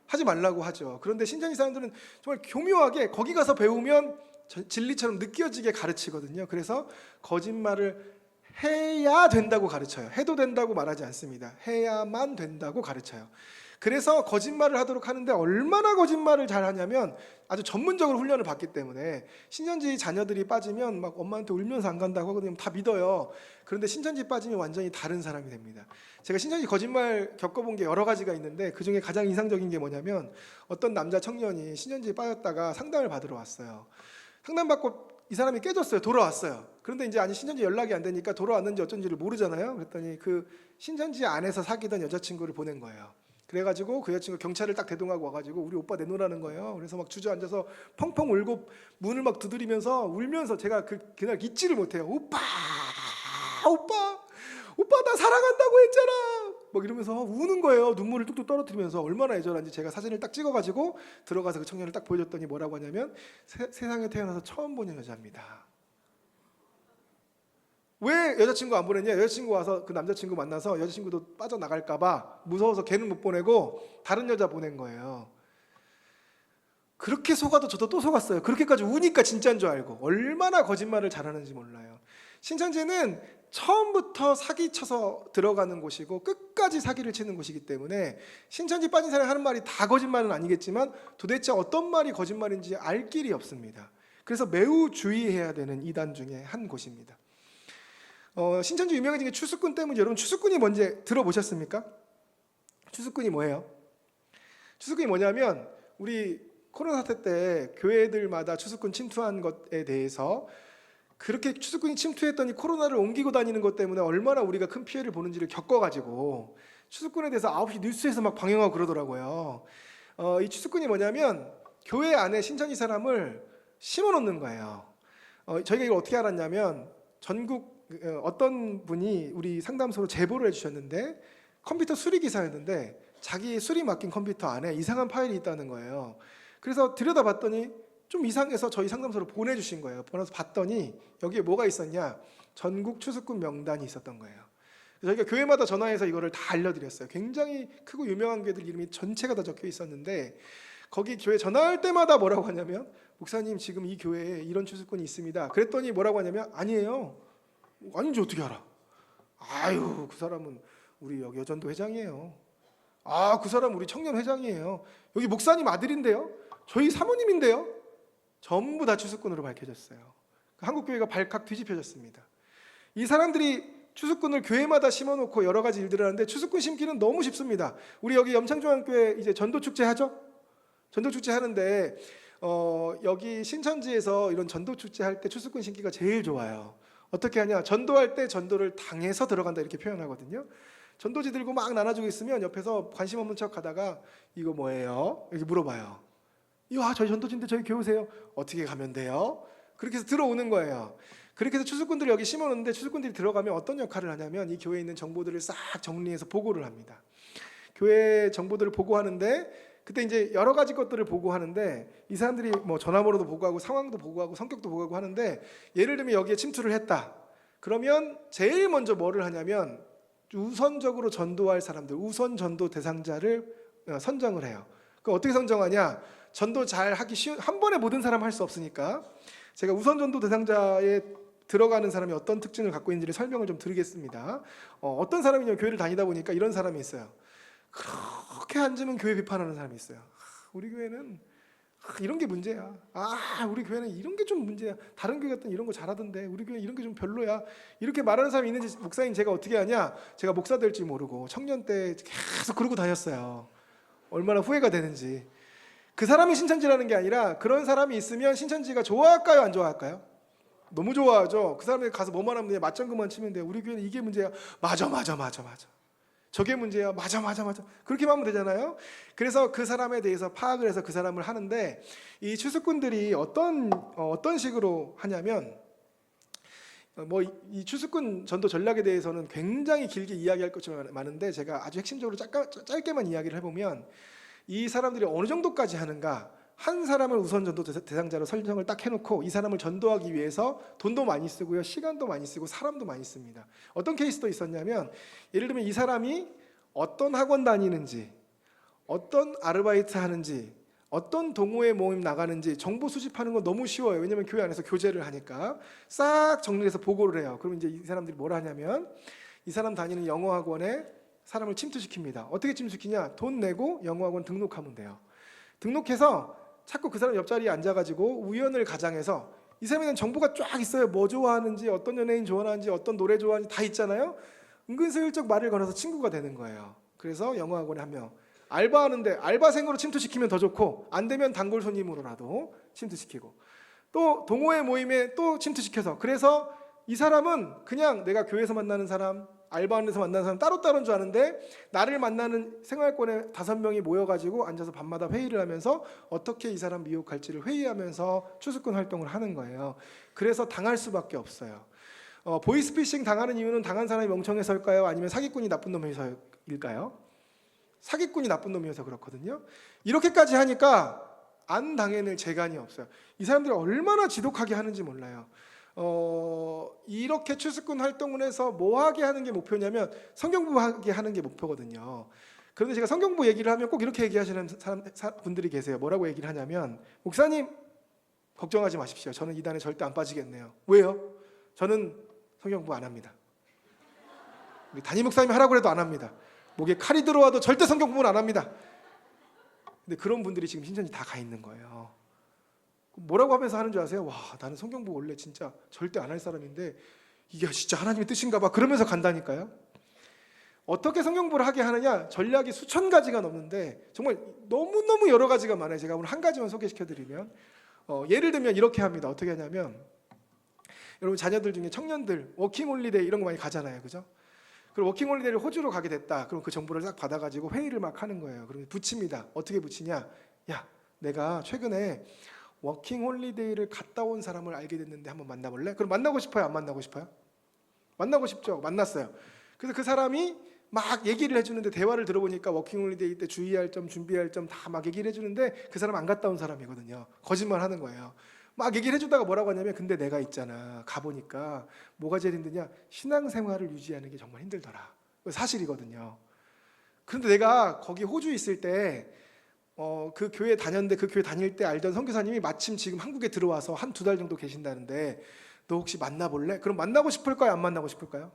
하지 말라고 하죠. 그런데 신천지 사람들은 정말 교묘하게 거기 가서 배우면 진리처럼 느껴지게 가르치거든요. 그래서 거짓말을 해야 된다고 가르쳐요. 해도 된다고 말하지 않습니다. 해야만 된다고 가르쳐요. 그래서 거짓말을 하도록 하는데 얼마나 거짓말을 잘하냐면 아주 전문적으로 훈련을 받기 때문에 신천지 자녀들이 빠지면 막 엄마한테 울면서 안 간다고 하거든요. 다 믿어요. 그런데 신천지 빠지면 완전히 다른 사람이 됩니다. 제가 신천지 거짓말 겪어본 게 여러 가지가 있는데 그중에 가장 인상적인 게 뭐냐면 어떤 남자 청년이 신천지에 빠졌다가 상담을 받으러 왔어요. 상담받고 이 사람이 깨졌어요. 돌아왔어요. 그런데 이제 아니 신천지 연락이 안 되니까 돌아왔는지 어쩐지를 모르잖아요. 그랬더니 그 신천지 안에서 사귀던 여자친구를 보낸 거예요. 그래가지고 그 여자친구 경찰을 딱 대동하고 와가지고 우리 오빠 내놓으라는 거예요. 그래서 막 주저앉아서 펑펑 울고 문을 막 두드리면서 울면서 제가 그날 잊지를 못해요. 오빠 나 사랑한다고 했잖아. 막 이러면서 우는 거예요. 눈물을 뚝뚝 떨어뜨리면서 얼마나 애절한지 제가 사진을 딱 찍어가지고 들어가서 그 청년을 딱 보여줬더니 뭐라고 하냐면 세상에 태어나서 처음 보는 여자입니다. 왜 여자친구 안 보냈냐? 여자친구 와서 그 남자친구 만나서 여자친구도 빠져나갈까봐 무서워서 걔는 못 보내고 다른 여자 보낸 거예요. 그렇게 속아도 저도 또 속았어요. 그렇게까지 우니까 진짜인 줄 알고. 얼마나 거짓말을 잘하는지 몰라요. 신천지는 처음부터 사기쳐서 들어가는 곳이고 끝까지 사기를 치는 곳이기 때문에 신천지 빠진 사람이 하는 말이 다 거짓말은 아니겠지만 도대체 어떤 말이 거짓말인지 알 길이 없습니다. 그래서 매우 주의해야 되는 이단 중에 한 곳입니다. 신천지 유명해진 게 추수꾼 때문에 여러분 추수꾼이 뭔지 들어보셨습니까? 추수꾼이 뭐예요? 추수꾼이 뭐냐면 우리 코로나 사태 때 교회들마다 추수꾼 침투한 것에 대해서 그렇게 추수꾼이 침투했더니 코로나를 옮기고 다니는 것 때문에 얼마나 우리가 큰 피해를 보는지를 겪어가지고 추수꾼에 대해서 9시 뉴스에서 막 방영하고 그러더라고요. 이 추수꾼이 뭐냐면 교회 안에 신천지 사람을 심어놓는 거예요. 저희가 이걸 어떻게 알았냐면 전국 어떤 분이 우리 상담소로 제보를 해주셨는데 컴퓨터 수리 기사였는데 자기 수리 맡긴 컴퓨터 안에 이상한 파일이 있다는 거예요. 그래서 들여다봤더니 좀 이상해서 저희 상담소로 보내주신 거예요. 보내서 봤더니 여기에 뭐가 있었냐, 전국 추수꾼 명단이 있었던 거예요. 저희가 교회마다 전화해서 이거를 다 알려드렸어요. 굉장히 크고 유명한 교회들 이름이 전체가 다 적혀 있었는데 거기 교회 전화할 때마다 뭐라고 하냐면 목사님 지금 이 교회에 이런 추수꾼이 있습니다. 그랬더니 뭐라고 하냐면 아니에요. 아닌지 어떻게 알아? 아유 그 사람은 우리 여기 여전도 회장이에요. 아 그 사람 우리 청년 회장이에요. 여기 목사님 아들인데요. 저희 사모님인데요. 전부 다 추수꾼으로 밝혀졌어요. 한국 교회가 발칵 뒤집혀졌습니다. 이 사람들이 추수꾼을 교회마다 심어놓고 여러 가지 일들을 하는데 추수꾼 심기는 너무 쉽습니다. 우리 여기 염창중앙교회 이제 전도축제 하죠? 전도축제 하는데 여기 신천지에서 이런 전도축제 할 때 추수꾼 심기가 제일 좋아요. 어떻게 하냐? 전도할 때 전도를 당해서 들어간다 이렇게 표현하거든요. 전도지 들고 막 나눠주고 있으면 옆에서 관심 없는 척 하다가 이거 뭐예요? 이렇게 물어봐요. 이거 저희 전도지인데 저희 교회 오세요. 어떻게 가면 돼요? 그렇게 해서 들어오는 거예요. 그렇게 해서 추수꾼들을 여기 심어놓는데 추수꾼들이 들어가면 어떤 역할을 하냐면 이 교회에 있는 정보들을 싹 정리해서 보고를 합니다. 교회 정보들을 보고하는데 그때 이제 여러 가지 것들을 보고하는데 이 사람들이 뭐 전화번호도 보고하고 상황도 보고하고 성격도 보고하고 하는데 예를 들면 여기에 침투를 했다. 그러면 제일 먼저 뭐를 하냐면 우선적으로 전도할 사람들, 우선 전도 대상자를 선정을 해요. 그 어떻게 선정하냐? 전도 잘 하기 쉬운, 한 번에 모든 사람 할 수 없으니까 제가 우선 전도 대상자에 들어가는 사람이 어떤 특징을 갖고 있는지를 설명을 좀 드리겠습니다. 어떤 사람이냐면 교회를 다니다 보니까 이런 사람이 있어요. 그렇게 앉으면 교회 비판하는 사람이 있어요. 우리 교회는 이런 게 문제야. 우리 교회는 이런 게 좀 문제야. 다른 교회 같은 이런 거 잘하던데 우리 교회 이런 게 좀 별로야. 이렇게 말하는 사람이 있는지 목사님 제가 어떻게 하냐? 제가 목사 될지 모르고 청년 때 계속 그러고 다녔어요. 얼마나 후회가 되는지. 그 사람이 신천지라는 게 아니라 그런 사람이 있으면 신천지가 좋아할까요? 안 좋아할까요? 너무 좋아하죠. 그 사람이 가서 뭐만 하면 맞장구만 치면 돼요. 우리 교회는 이게 문제야. 맞아. 저게 문제야. 맞아. 그렇게만 하면 되잖아요. 그래서 그 사람에 대해서 파악을 해서 그 사람을 하는데 이 추수꾼들이 어떤 식으로 하냐면 이 추수꾼 전도 전략에 대해서는 굉장히 길게 이야기할 것이 많은데 제가 아주 핵심적으로 짧게만 이야기를 해보면 이 사람들이 어느 정도까지 하는가? 한 사람을 우선 전도 대상자로 설정을 딱 해놓고 이 사람을 전도하기 위해서 돈도 많이 쓰고요, 시간도 많이 쓰고 사람도 많이 씁니다. 어떤 케이스도 있었냐면 예를 들면 이 사람이 어떤 학원 다니는지, 어떤 아르바이트 하는지, 어떤 동호회 모임 나가는지 정보 수집하는 건 너무 쉬워요. 왜냐하면 교회 안에서 교제를 하니까 싹 정리해서 보고를 해요. 그럼 이제 이 사람들이 뭐라 하냐면 이 사람 다니는 영어 학원에 사람을 침투시킵니다. 어떻게 침투시키냐? 돈 내고 영어학원 등록하면 돼요. 등록해서 자꾸 그 사람 옆자리에 앉아가지고 우연을 가장해서 이 사람에 대한 정보가 쫙 있어요. 뭐 좋아하는지, 어떤 연예인 좋아하는지, 어떤 노래 좋아하는지 다 있잖아요. 은근슬쩍 말을 걸어서 친구가 되는 거예요. 그래서 영어학원에 한 명 알바하는데 알바생으로 침투시키면 더 좋고 안 되면 단골 손님으로라도 침투시키고 또 동호회 모임에 또 침투시켜서 그래서 이 사람은 그냥 내가 교회에서 만나는 사람 알바하는 데서 만나는 사람 따로따로인 줄 아는데 나를 만나는 생활권에 5명이 모여가지고 앉아서 밤마다 회의를 하면서 어떻게 이 사람 미혹할지를 회의하면서 추수꾼 활동을 하는 거예요. 그래서 당할 수밖에 없어요. 보이스피싱 당하는 이유는 당한 사람이 멍청해서일까요? 아니면 사기꾼이 나쁜 놈이어서일까요? 사기꾼이 나쁜 놈이어서 그렇거든요. 이렇게까지 하니까 안 당해낼 재간이 없어요. 이 사람들이 얼마나 지독하게 하는지 몰라요. 이렇게 추수꾼 활동을 해서 뭐하게 하는 게 목표냐면 성경부하게 하는 게 목표거든요. 그런데 제가 성경부 얘기를 하면 꼭 이렇게 얘기하시는 분들이 계세요. 뭐라고 얘기를 하냐면 목사님 걱정하지 마십시오. 저는 이단에 절대 안 빠지겠네요. 왜요? 저는 성경부 안 합니다. 우리 담임 목사님이 하라고 해도 안 합니다. 목에 칼이 들어와도 절대 성경부는 안 합니다. 근데 그런 분들이 지금 신천지 다 가 있는 거예요. 뭐라고 하면서 하는 줄 아세요? 와, 나는 성경부 원래 진짜 절대 안 할 사람인데 이게 진짜 하나님의 뜻인가 봐. 그러면서 간다니까요. 어떻게 성경부를 하게 하느냐? 전략이 수천 가지가 넘는데 정말 너무너무 여러 가지가 많아요. 제가 오늘 한 가지만 소개시켜드리면 예를 들면 이렇게 합니다. 어떻게 하냐면 여러분 자녀들 중에 청년들 워킹홀리데이 이런 거 많이 가잖아요. 그죠? 그리고 워킹홀리데이를 호주로 가게 됐다. 그럼 그 정보를 싹 받아가지고 회의를 막 하는 거예요. 그러면 붙입니다. 어떻게 붙이냐? 야, 내가 최근에 워킹홀리데이를 갔다 온 사람을 알게 됐는데 한번 만나볼래? 그럼 만나고 싶어요? 안 만나고 싶어요? 만나고 싶죠. 만났어요. 그래서 그 사람이 막 얘기를 해주는데 대화를 들어보니까 워킹홀리데이 때 주의할 점, 준비할 점 다 막 얘기를 해주는데 그 사람 안 갔다 온 사람이거든요. 거짓말 하는 거예요. 막 얘기를 해주다가 뭐라고 하냐면 근데 내가 있잖아. 가보니까 뭐가 제일 힘드냐? 신앙생활을 유지하는 게 정말 힘들더라. 사실이거든요. 그런데 내가 거기 호주 있을 때 그 교회 다녔는데 그 교회 다닐 때 알던 선교사님이 마침 지금 한국에 들어와서 한 두 달 정도 계신다는데 너 혹시 만나볼래? 그럼 만나고 싶을까요? 안 만나고 싶을까요?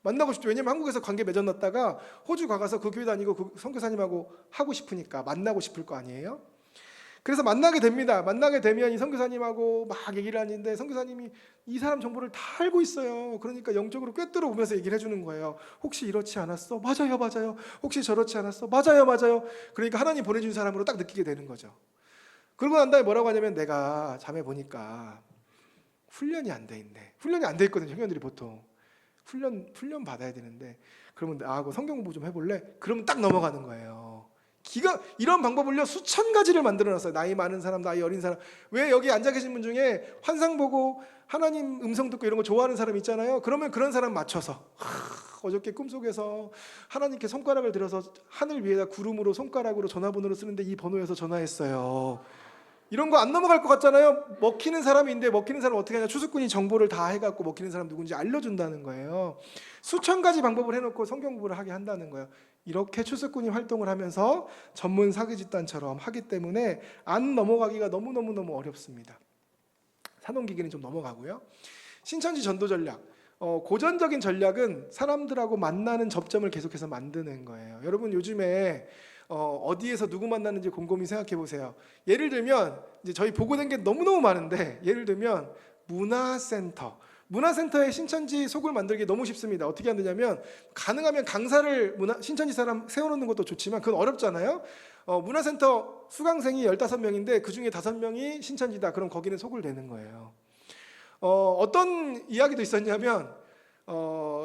만나고 싶죠. 왜냐면 한국에서 관계 맺어놨다가 호주 가서 그 교회 다니고 그 선교사님하고 하고 싶으니까 만나고 싶을 거 아니에요? 그래서 만나게 됩니다. 만나게 되면 이 선교사님하고 막 얘기를 하는데 선교사님이 이 사람 정보를 다 알고 있어요. 그러니까 영적으로 꿰뚫어 보면서 얘기를 해주는 거예요. 혹시 이렇지 않았어? 맞아요, 맞아요. 혹시 저렇지 않았어? 맞아요, 맞아요. 그러니까 하나님 보내준 사람으로 딱 느끼게 되는 거죠. 그러고 난 다음에 뭐라고 하냐면 내가 잠에 보니까 훈련이 안 돼 있네. 훈련이 안 돼 있거든요. 청년들이 보통 훈련 받아야 되는데 그러면 나하고 성경 공부 좀 해볼래? 그러면 딱 넘어가는 거예요. 이런 방법을요 수천 가지를 만들어놨어요. 나이 많은 사람, 나이 어린 사람. 왜 여기 앉아 계신 분 중에 환상 보고 하나님 음성 듣고 이런 거 좋아하는 사람 있잖아요. 그러면 그런 사람 맞춰서 어저께 꿈속에서 하나님께 손가락을 들어서 하늘 위에다 구름으로 손가락으로 전화번호를 쓰는데 이 번호에서 전화했어요. 이런 거 안 넘어갈 것 같잖아요. 먹히는 사람이 있는데 먹히는 사람 어떻게 하냐? 추수꾼이 정보를 다 해갖고 먹히는 사람 누군지 알려준다는 거예요. 수천 가지 방법을 해놓고 성경 공부를 하게 한다는 거예요. 이렇게 추수꾼이 활동을 하면서 전문 사기 집단처럼 하기 때문에 안 넘어가기가 너무너무 어렵습니다. 산업기기는 좀 넘어가고요. 신천지 전도 전략. 고전적인 전략은 사람들하고 만나는 접점을 계속해서 만드는 거예요. 여러분 요즘에 어디에서 누구 만나는지 곰곰이 생각해 보세요. 예를 들면 이제 저희 보고된 게 너무너무 많은데 예를 들면 문화센터에 신천지 속을 만들기 너무 쉽습니다. 어떻게 하느냐면 가능하면 강사를 신천지 사람 세워놓는 것도 좋지만 그건 어렵잖아요. 문화센터 수강생이 15명인데 그중에 5명이 신천지다. 그럼 거기는 속을 내는 거예요. 어떤 이야기도 있었냐면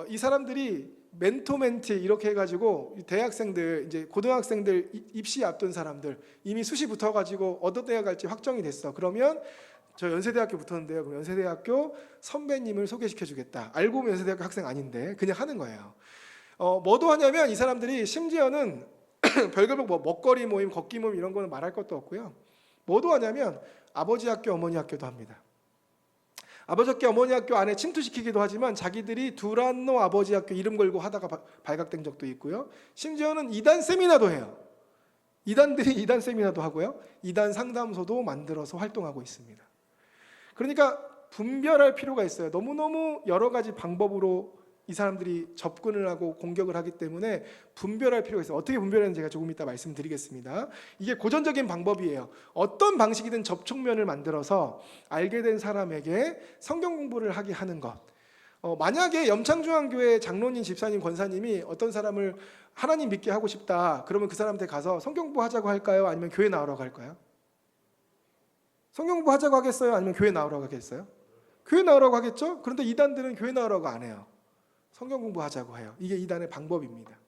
이 사람들이 멘토멘티 이렇게 해가지고 대학생들 이제 고등학생들 입시 앞둔 사람들 이미 수시 붙어가지고 어떤 대학 갈지 확정이 됐어. 그러면 저 연세대학교 붙었는데요. 그럼 연세대학교 선배님을 소개시켜주겠다. 알고 보면 연세대학교 학생 아닌데 그냥 하는 거예요. 뭐도 하냐면 이 사람들이 심지어는 별개별 뭐 먹거리 모임, 걷기 모임 이런 거는 말할 것도 없고요. 뭐도 하냐면 아버지 학교, 어머니 학교도 합니다. 아버지 학교, 어머니 학교 안에 침투시키기도 하지만 자기들이 두란노 아버지 학교 이름 걸고 하다가 발각된 적도 있고요. 심지어는 이단 세미나도 해요. 이단들이 이단 세미나도 하고요. 이단 상담소도 만들어서 활동하고 있습니다. 그러니까 분별할 필요가 있어요. 너무너무 여러 가지 방법으로 이 사람들이 접근을 하고 공격을 하기 때문에 분별할 필요가 있어요. 어떻게 분별하는지 제가 조금 이따 말씀드리겠습니다. 이게 고전적인 방법이에요. 어떤 방식이든 접촉면을 만들어서 알게 된 사람에게 성경 공부를 하게 하는 것. 만약에 염창중앙교회 장로님, 집사님, 권사님이 어떤 사람을 하나님 믿게 하고 싶다. 그러면 그 사람한테 가서 성경 공부하자고 할까요? 아니면 교회 나오라고 할까요? 성경 공부하자고 하겠어요? 아니면 교회 나오라고 하겠어요? 교회 나오라고 하겠죠? 그런데 이단들은 교회 나오라고 안 해요. 성경 공부하자고 해요. 이게 이단의 방법입니다.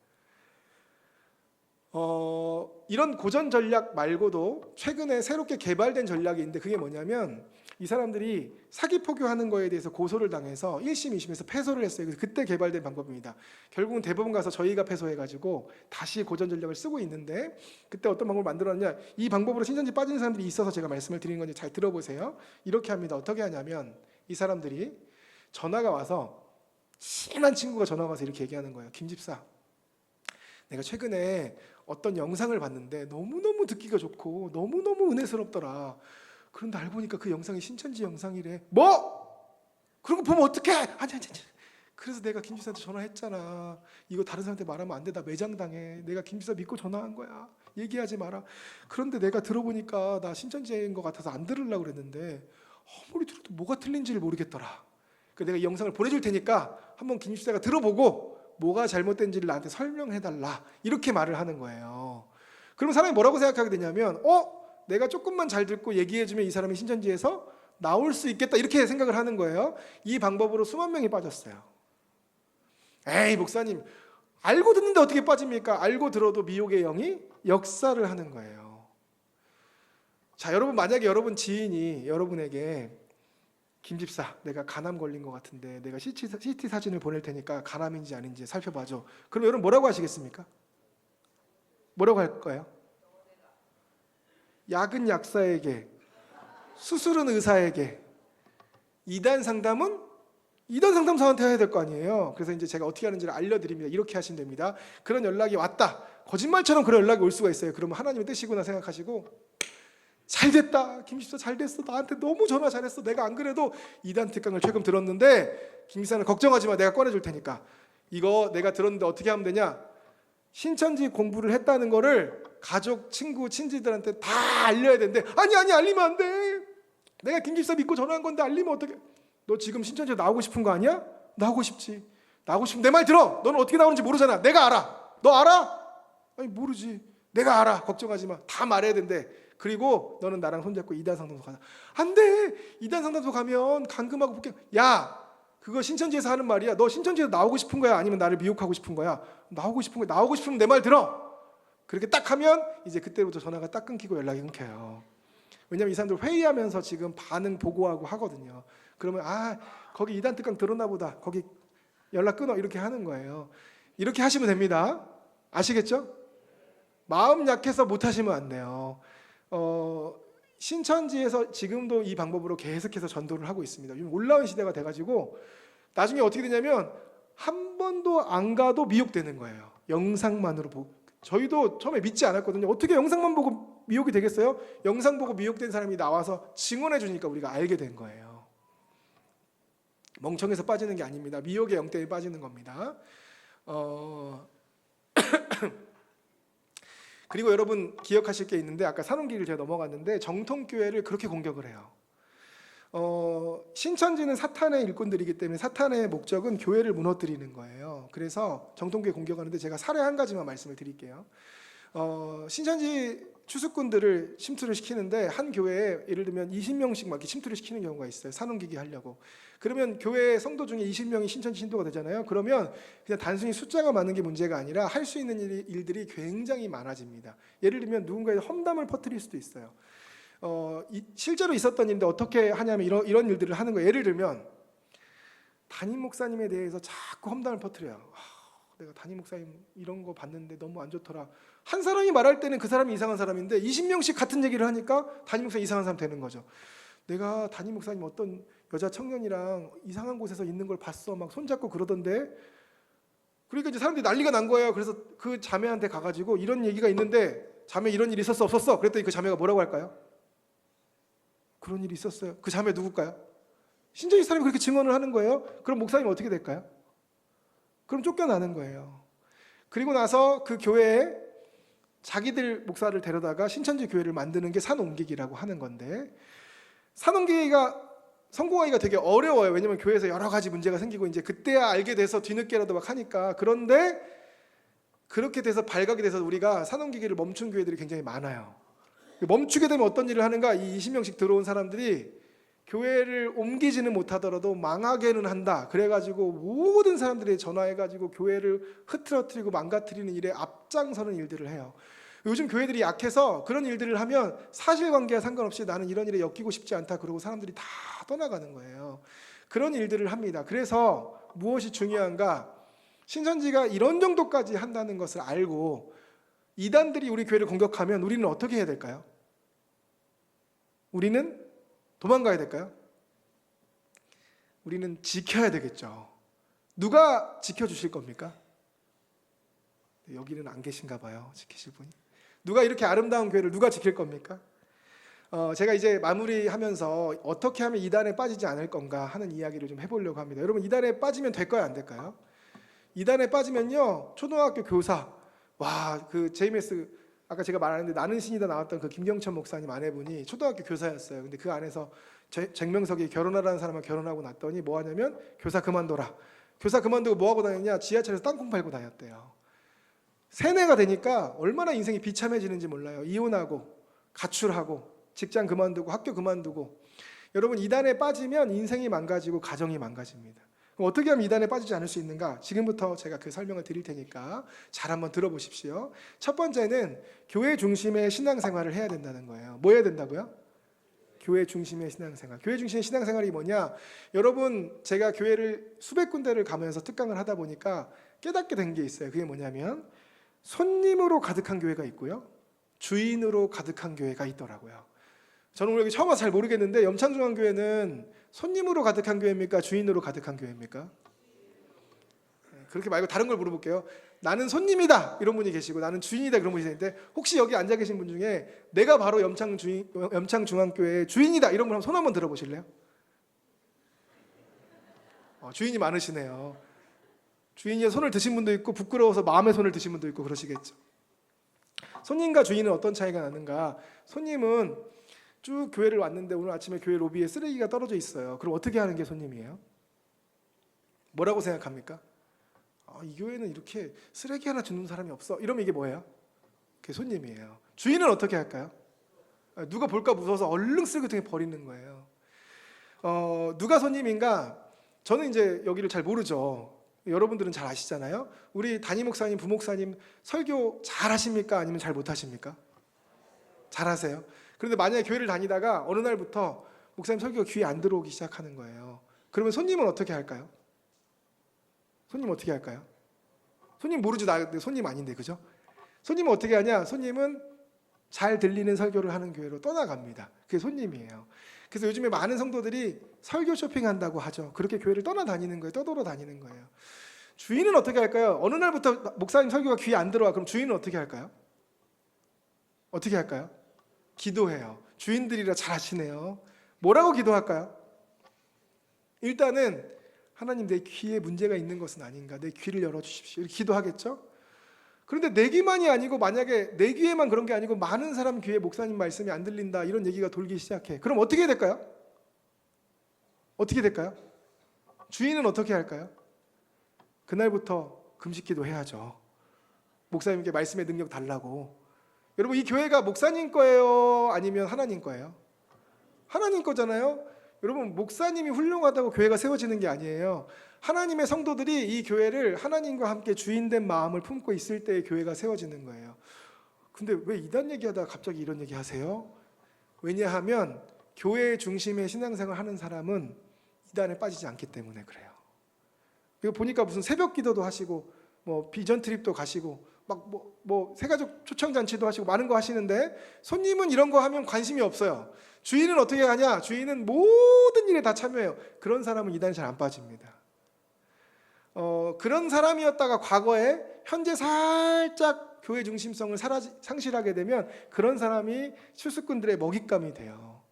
이런 고전 전략 말고도 최근에 새롭게 개발된 전략이 있는데 그게 뭐냐면 이 사람들이 사기 포교하는 거에 대해서 고소를 당해서 1심, 2심에서 패소를 했어요. 그래서 그때 개발된 방법입니다. 결국은 대법원 가서 저희가 패소해가지고 다시 고전 전략을 쓰고 있는데 그때 어떤 방법을 만들었냐, 이 방법으로 신천지 빠진 사람들이 있어서 제가 말씀을 드리는 건지 잘 들어보세요. 이렇게 합니다. 어떻게 하냐면 이 사람들이 전화가 와서 친한 친구가 전화가 와서 이렇게 얘기하는 거예요. 김 집사, 내가 최근에 어떤 영상을 봤는데 너무너무 듣기가 좋고 너무너무 은혜스럽더라. 그런데 알고 보니까 그 영상이 신천지 영상이래. 뭐? 그런 거 보면 어떡해? 아니. 그래서 내가 김 집사한테 전화했잖아. 이거 다른 사람한테 말하면 안 돼. 나 매장당해. 내가 김 집사 믿고 전화한 거야. 얘기하지 마라. 그런데 내가 들어보니까 나 신천지인 것 같아서 안 들으려고 그랬는데 아무리 들어도 뭐가 틀린지를 모르겠더라. 그래서 내가 이 영상을 보내줄 테니까 한번 김 집사가 들어보고 뭐가 잘못된지를 나한테 설명해달라. 이렇게 말을 하는 거예요. 그럼 사람이 뭐라고 생각하게 되냐면 내가 조금만 잘 듣고 얘기해주면 이 사람이 신천지에서 나올 수 있겠다. 이렇게 생각을 하는 거예요. 이 방법으로 수만 명이 빠졌어요. 에이 목사님, 알고 듣는데 어떻게 빠집니까? 알고 들어도 미혹의 영이 역사를 하는 거예요. 자, 여러분, 만약에 여러분 지인이 여러분에게 김 집사, 내가 간암 걸린 것 같은데 내가 CT 사진을 보낼 테니까 간암인지 아닌지 살펴봐줘. 그럼 여러분 뭐라고 하시겠습니까? 뭐라고 할 거예요? 약은 약사에게, 수술은 의사에게, 이단 상담은 이단 상담사한테 해야 될 거 아니에요. 그래서 이제 제가 어떻게 하는지를 알려드립니다. 이렇게 하시면 됩니다. 그런 연락이 왔다. 거짓말처럼 그런 연락이 올 수가 있어요. 그러면 하나님의 뜻이구나 생각하시고, 잘됐다, 김집사 잘됐어, 나한테 너무 전화 잘했어, 내가 안 그래도 이단 특강을 최근 들었는데 김집사는 걱정하지 마, 내가 꺼내줄 테니까 이거 내가 들었는데 어떻게 하면 되냐, 신천지 공부를 했다는 거를 가족, 친구, 친지들한테 다 알려야 되는데, 아니 알리면 안 돼, 내가 김집사 믿고 전화한 건데 알리면 어떡해. 너 지금 신천지에 나오고 싶은 거 아니야? 나오고 싶지. 나오고 싶으면 내 말 들어. 너는 어떻게 나오는지 모르잖아. 내가 알아. 너 알아? 아니 모르지. 내가 알아. 걱정하지 마. 다 말해야 된대. 그리고 너는 나랑 손잡고 이단 상담소 가자. 안 돼. 이단 상담소 가면 감금하고 폭행. 야, 그거 신천지에서 하는 말이야. 너 신천지에서 나오고 싶은 거야? 아니면 나를 미혹하고 싶은 거야? 나오고 싶은 거야. 나오고 싶으면 내 말 들어. 그렇게 딱 하면 이제 그때부터 전화가 딱 끊기고 연락이 끊겨요. 왜냐면 이 사람들 회의하면서 지금 반응 보고하고 하거든요. 그러면 거기 이단 특강 들었나 보다, 거기 연락 끊어, 이렇게 하는 거예요. 이렇게 하시면 됩니다. 아시겠죠? 마음 약해서 못 하시면 안 돼요. 신천지에서 지금도 이 방법으로 계속해서 전도를 하고 있습니다. 요즘 온라인 시대가 돼가지고 나중에 어떻게 되냐면 한 번도 안 가도 미혹되는 거예요. 영상만으로 보고. 저희도 처음에 믿지 않았거든요. 어떻게 영상만 보고 미혹이 되겠어요? 영상 보고 미혹된 사람이 나와서 증언해 주니까 우리가 알게 된 거예요. 멍청해서 빠지는 게 아닙니다. 미혹의 영 때문에 빠지는 겁니다. 그리고 여러분 기억하실 게 있는데, 아까 산홍기를 제가 넘어갔는데 정통교회를 그렇게 공격을 해요. 신천지는 사탄의 일꾼들이기 때문에 사탄의 목적은 교회를 무너뜨리는 거예요. 그래서 정통교회 공격하는데 제가 사례 한 가지만 말씀을 드릴게요. 신천지 추수꾼들을 침투를 시키는데 한 교회에 예를 들면 20명씩 막 이렇게 침투를 시키는 경우가 있어요. 산업기기 하려고. 그러면 교회 성도 중에 20명이 신천지 신도가 되잖아요. 그러면 그냥 단순히 숫자가 많은 게 문제가 아니라 할 수 있는 일들이 굉장히 많아집니다. 예를 들면 누군가의 험담을 퍼뜨릴 수도 있어요. 실제로 있었던 일인데 어떻게 하냐면 이런 일들을 하는 거예요. 예를 들면 담임 목사님에 대해서 자꾸 험담을 퍼뜨려요. 내가 담임 목사님 이런 거 봤는데 너무 안 좋더라. 한 사람이 말할 때는 그 사람이 이상한 사람인데 20명씩 같은 얘기를 하니까 담임 목사님 이상한 사람 되는 거죠. 내가 담임 목사님 어떤 여자 청년이랑 이상한 곳에서 있는 걸 봤어, 막 손잡고 그러던데. 그러니까 이제 사람들이 난리가 난 거예요. 그래서 그 자매한테 가가지고 이런 얘기가 있는데 자매 이런 일이 있었어 없었어? 그랬더니 그 자매가 뭐라고 할까요? 그런 일이 있었어요. 그 자매 누굴까요? 신천지 사람이 그렇게 증언을 하는 거예요. 그럼 목사님 어떻게 될까요? 그럼 쫓겨나는 거예요. 그리고 나서 그 교회에 자기들 목사를 데려다가 신천지 교회를 만드는 게 산옮기기라고 하는 건데, 산옮기기가 성공하기가 되게 어려워요. 왜냐하면 교회에서 여러 가지 문제가 생기고 이제 그때야 알게 돼서 뒤늦게라도 막 하니까. 그런데 그렇게 돼서 발각이 돼서 우리가 산옮기기를 멈춘 교회들이 굉장히 많아요. 멈추게 되면 어떤 일을 하는가? 이 20명씩 들어온 사람들이 교회를 옮기지는 못하더라도 망하게는 한다. 그래가지고 모든 사람들이 전화해가지고 교회를 흐트러뜨리고 망가뜨리는 일에 앞장서는 일들을 해요. 요즘 교회들이 약해서 그런 일들을 하면 사실관계와 상관없이 나는 이런 일에 엮이고 싶지 않다 그러고 사람들이 다 떠나가는 거예요. 그런 일들을 합니다. 그래서 무엇이 중요한가? 신천지가 이런 정도까지 한다는 것을 알고 이단들이 우리 교회를 공격하면 우리는 어떻게 해야 될까요? 우리는 도망가야 될까요? 우리는 지켜야 되겠죠. 누가 지켜주실 겁니까? 여기는 안 계신가 봐요. 지키실 분이. 누가 이렇게 아름다운 교회를 누가 지킬 겁니까? 제가 이제 마무리하면서 어떻게 하면 이단에 빠지지 않을 건가 하는 이야기를 좀 해보려고 합니다. 여러분, 이단에 빠지면 될까요, 안 될까요? 이단에 빠지면요, 초등학교 교사, 그 JMS 아까 제가 말하는데 나는 신이다 나왔던 그 김경천 목사님 아내분이 초등학교 교사였어요. 근데 그 안에서 쟁명석이 결혼하라는 사람과 결혼하고 났더니 뭐 하냐면 교사 그만둬라. 교사 그만두고 뭐 하고 다녔냐? 지하철에서 땅콩 팔고 다녔대요. 세뇌가 되니까 얼마나 인생이 비참해지는지 몰라요. 이혼하고 가출하고 직장 그만두고 학교 그만두고. 여러분, 이단에 빠지면 인생이 망가지고 가정이 망가집니다. 그럼 어떻게 하면 이단에 빠지지 않을 수 있는가? 지금부터 제가 그 설명을 드릴 테니까 잘 한번 들어보십시오. 첫 번째는 교회 중심의 신앙생활을 해야 된다는 거예요. 뭐 해야 된다고요? 교회 중심의 신앙생활. 교회 중심의 신앙생활이 뭐냐? 여러분, 제가 교회를 수백 군데를 가면서 특강을 하다 보니까 깨닫게 된 게 있어요. 그게 뭐냐면 손님으로 가득한 교회가 있고요, 주인으로 가득한 교회가 있더라고요. 저는 오늘 여기 처음 와서 잘 모르겠는데 염창중앙교회는 손님으로 가득한 교회입니까? 주인으로 가득한 교회입니까? 그렇게 말고 다른 걸 물어볼게요. 나는 손님이다 이런 분이 계시고 나는 주인이다 그런 분이 계시는데 혹시 여기 앉아 계신 분 중에 내가 바로 염창중앙교회의 주인이다 이런 분 손 한번 들어보실래요? 주인이 많으시네요. 주인이 손을 드신 분도 있고 부끄러워서 마음의 손을 드신 분도 있고 그러시겠죠. 손님과 주인은 어떤 차이가 나는가? 손님은 쭉 교회를 왔는데 오늘 아침에 교회 로비에 쓰레기가 떨어져 있어요. 그럼 어떻게 하는 게 손님이에요? 뭐라고 생각합니까? 이 교회는 이렇게 쓰레기 하나 주는 사람이 없어. 이러면 이게 뭐예요? 그게 손님이에요. 주인은 어떻게 할까요? 누가 볼까 무서워서 얼른 쓰레기통에 버리는 거예요. 누가 손님인가? 저는 이제 여기를 잘 모르죠. 여러분들은 잘 아시잖아요. 우리 담임 목사님, 부목사님 설교 잘 하십니까? 아니면 잘 못하십니까? 잘 하세요. 그런데 만약에 교회를 다니다가 어느 날부터 목사님 설교가 귀에 안 들어오기 시작하는 거예요. 그러면 손님은 어떻게 할까요? 손님 어떻게 할까요? 손님 모르죠. 나 손님 아닌데, 그죠? 손님은 어떻게 하냐? 손님은 잘 들리는 설교를 하는 교회로 떠나갑니다. 그게 손님이에요. 그래서 요즘에 많은 성도들이 설교 쇼핑한다고 하죠. 그렇게 교회를 떠나다니는 거예요. 떠돌아다니는 거예요. 주인은 어떻게 할까요? 어느 날부터 목사님 설교가 귀에 안 들어와. 그럼 주인은 어떻게 할까요? 어떻게 할까요? 기도해요. 주인들이라 잘 아시네요. 뭐라고 기도할까요? 일단은 하나님, 내 귀에 문제가 있는 것은 아닌가? 내 귀를 열어주십시오. 이렇게 기도하겠죠? 그런데 내 귀만이 아니고 만약에 내 귀에만 그런 게 아니고 많은 사람 귀에 목사님 말씀이 안 들린다 이런 얘기가 돌기 시작해. 그럼 어떻게 해야 될까요? 어떻게 될까요? 주인은 어떻게 할까요? 그날부터 금식기도 해야죠. 목사님께 말씀의 능력 달라고. 여러분, 이 교회가 목사님 거예요? 아니면 하나님 거예요? 하나님 거잖아요. 여러분, 목사님이 훌륭하다고 교회가 세워지는 게 아니에요. 하나님의 성도들이 이 교회를 하나님과 함께 주인된 마음을 품고 있을 때 교회가 세워지는 거예요. 근데 왜 이단 얘기하다가 갑자기 이런 얘기 하세요? 왜냐하면 교회 중심의 신앙생활 하는 사람은 이단에 빠지지 않기 때문에 그래요. 그리고 보니까 무슨 새벽 기도도 하시고 뭐 비전 트립도 가시고 막 뭐 새가족 초청 잔치도 하시고 많은 거 하시는데 손님은 이런 거 하면 관심이 없어요. 주인은 어떻게 하냐? 주인은 모든 일에 다 참여해요. 그런 사람은 이단에 잘 안 빠집니다. 그런 사람이었다가 과거에 현재 살짝 교회 중심성을 상실하게 되면 그런 사람이 출석꾼들의 먹잇감이 돼요.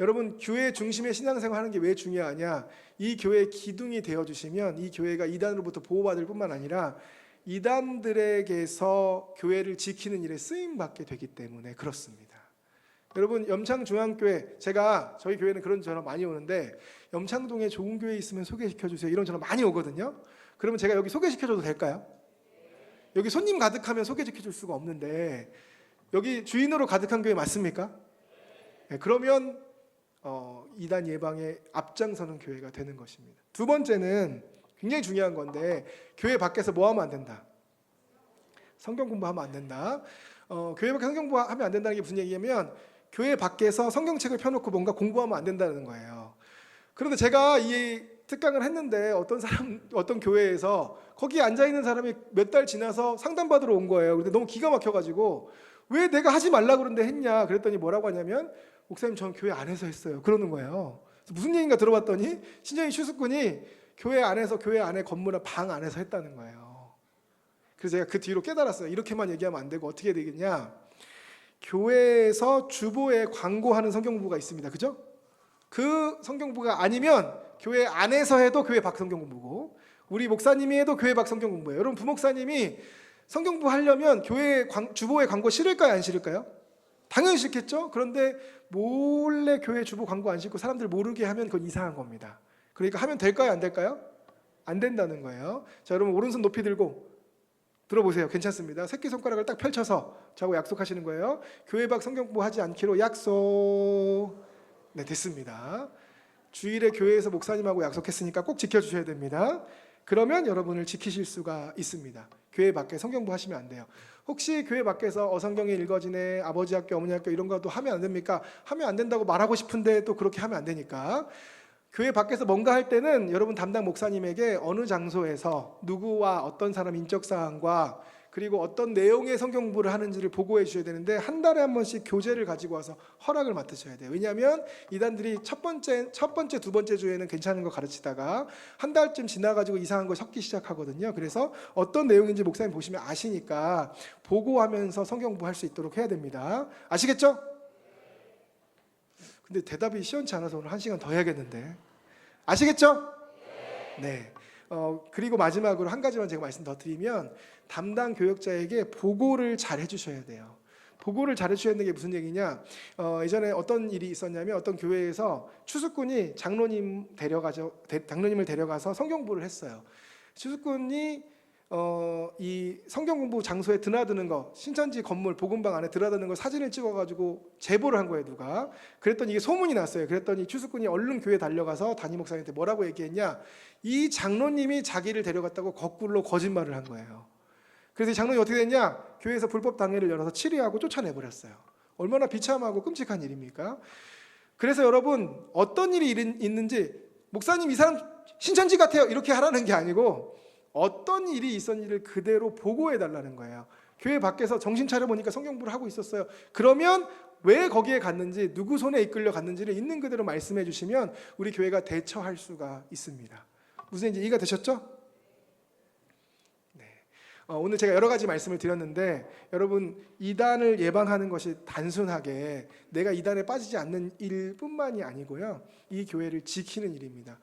여러분, 교회 중심의 신앙생활 하는 게 왜 중요하냐? 이 교회의 기둥이 되어주시면 이 교회가 이단으로부터 보호받을 뿐만 아니라 이단들에게서 교회를 지키는 일에 쓰임받게 되기 때문에 그렇습니다. 여러분, 염창중앙교회, 제가 저희 교회는 그런 전화 많이 오는데 염창동에 좋은 교회 있으면 소개시켜주세요 이런 전화 많이 오거든요. 그러면 제가 여기 소개시켜줘도 될까요? 여기 손님 가득하면 소개시켜줄 수가 없는데 여기 주인으로 가득한 교회 맞습니까? 네, 그러면 이단 예방에 앞장서는 교회가 되는 것입니다. 두 번째는 굉장히 중요한 건데 교회 밖에서 뭐 하면 안 된다? 성경 공부하면 안 된다. 교회 밖에 성경 공부하면 안 된다는 게 무슨 얘기냐면 교회 밖에서 성경책을 펴놓고 뭔가 공부하면 안 된다는 거예요. 그런데 제가 이 특강을 했는데 어떤 교회에서 거기에 앉아있는 사람이 몇 달 지나서 상담받으러 온 거예요. 근데 너무 기가 막혀가지고 왜 내가 하지 말라 그러는데 했냐 그랬더니 뭐라고 하냐면 목사님, 전 교회 안에서 했어요 그러는 거예요. 무슨 얘기인가 들어봤더니 신정희 추수꾼이 교회 안에서 교회 안에 건물 방 안에서 했다는 거예요. 그래서 제가 그 뒤로 깨달았어요. 이렇게만 얘기하면 안 되고 어떻게 해야 되겠냐? 교회에서 주보에 광고하는 성경공부가 있습니다. 그죠? 그 성경공부가 아니면 교회 안에서 해도 교회 밖 성경공부고 우리 목사님이 해도 교회 밖 성경공부예요. 여러분, 부목사님이 성경공부 하려면 교회 주보에 광고 실을까요? 안 실을까요? 당연히 싫겠죠? 그런데 몰래 교회 주보 광고 안 싣고 사람들 모르게 하면 그건 이상한 겁니다. 그러니까 하면 될까요? 안 될까요? 안 된다는 거예요. 자, 여러분, 오른손 높이 들고 들어보세요. 괜찮습니다. 새끼손가락을 딱 펼쳐서 저하고 약속하시는 거예요. 교회 밖 성경 공부하지 않기로 약속. 네, 됐습니다. 주일에 교회에서 목사님하고 약속했으니까 꼭 지켜주셔야 됩니다. 그러면 여러분을 지키실 수가 있습니다. 교회 밖에 성경부 하시면 안 돼요. 혹시 교회 밖에서 성경이 읽어지네, 아버지 학교, 어머니 학교 이런 것도 하면 안 됩니까? 하면 안 된다고 말하고 싶은데 또 그렇게 하면 안 되니까 교회 밖에서 뭔가 할 때는 여러분 담당 목사님에게 어느 장소에서 누구와 어떤 사람 인적사항과 그리고 어떤 내용의 성경 공부를 하는지를 보고해 주셔야 되는데 한 달에 한 번씩 교재를 가지고 와서 허락을 맡으셔야 돼요. 왜냐하면 이단들이 첫 번째, 두 번째 주에는 괜찮은 거 가르치다가 한 달쯤 지나가지고 이상한 거 섞기 시작하거든요. 그래서 어떤 내용인지 목사님 보시면 아시니까 보고하면서 성경 공부할 수 있도록 해야 됩니다. 아시겠죠? 근데 대답이 시원치 않아서 오늘 1시간 더 해야겠는데 아시겠죠? 네. 그리고 마지막으로 한 가지만 제가 말씀 더 드리면 담당 교역자에게 보고를 잘 해주셔야 돼요. 보고를 잘 해주셔야 되는 게 무슨 얘기냐? 예전에 어떤 일이 있었냐면 어떤 교회에서 추수꾼이 장로님을 데려가서 성경 공부를 했어요. 추수꾼이 이 성경 공부 장소에 드나드는 거, 신천지 건물 복음방 안에 드나드는 거 사진을 찍어가지고 제보를 한 거예요. 누가? 그랬더니 이게 소문이 났어요. 그랬더니 추수꾼이 얼른 교회 달려가서 담임 목사님한테 뭐라고 얘기했냐? 이 장로님이 자기를 데려갔다고 거꾸로 거짓말을 한 거예요. 그래서 이 장로님이 어떻게 됐냐? 교회에서 불법 당회를 열어서 치리하고 쫓아내버렸어요. 얼마나 비참하고 끔찍한 일입니까? 그래서 여러분 어떤 일이 있는지 목사님 이 사람 신천지 같아요 이렇게 하라는 게 아니고 어떤 일이 있었는지를 그대로 보고해 달라는 거예요. 교회 밖에서 정신 차려보니까 성경부를 하고 있었어요. 그러면 왜 거기에 갔는지 누구 손에 이끌려 갔는지를 있는 그대로 말씀해 주시면 우리 교회가 대처할 수가 있습니다. 무슨 이제 이해가 되셨죠? 네. 오늘 제가 여러 가지 말씀을 드렸는데 여러분 이단을 예방하는 것이 단순하게 내가 이단에 빠지지 않는 일뿐만이 아니고요. 이 교회를 지키는 일입니다.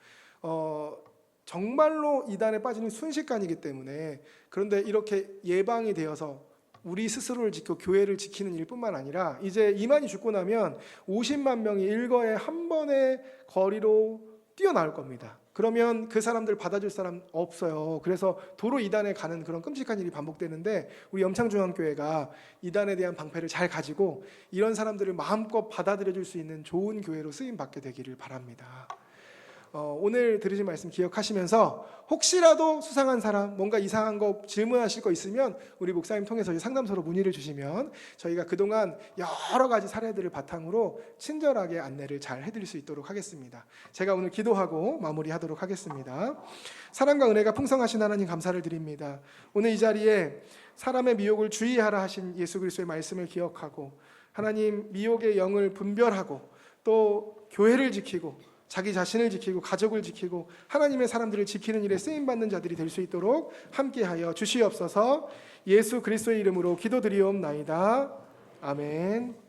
정말로 이단에 빠지는 순식간이기 때문에 그런데 이렇게 예방이 되어서 우리 스스로를 지켜 교회를 지키는 일뿐만 아니라 이제 이만희 죽고 나면 50만 명이 일거에 한 번의 거리로 뛰어나올 겁니다. 그러면 그 사람들 받아줄 사람 없어요. 그래서 도로 이단에 가는 그런 끔찍한 일이 반복되는데 우리 염창중앙교회가 이단에 대한 방패를 잘 가지고 이런 사람들을 마음껏 받아들여줄 수 있는 좋은 교회로 쓰임받게 되기를 바랍니다. 오늘 들으신 말씀 기억하시면서 혹시라도 수상한 사람 뭔가 이상한 거 질문하실 거 있으면 우리 목사님 통해서 상담소로 문의를 주시면 저희가 그동안 여러 가지 사례들을 바탕으로 친절하게 안내를 잘 해드릴 수 있도록 하겠습니다. 제가 오늘 기도하고 마무리하도록 하겠습니다. 사랑과 은혜가 풍성하신 하나님 감사를 드립니다. 오늘 이 자리에 사람의 미혹을 주의하라 하신 예수 그리스도의 말씀을 기억하고 하나님 미혹의 영을 분별하고 또 교회를 지키고 자기 자신을 지키고 가족을 지키고 하나님의 사람들을 지키는 일에 쓰임받는 자들이 될 수 있도록 함께하여 주시옵소서. 예수 그리스도의 이름으로 기도드리옵나이다. 아멘.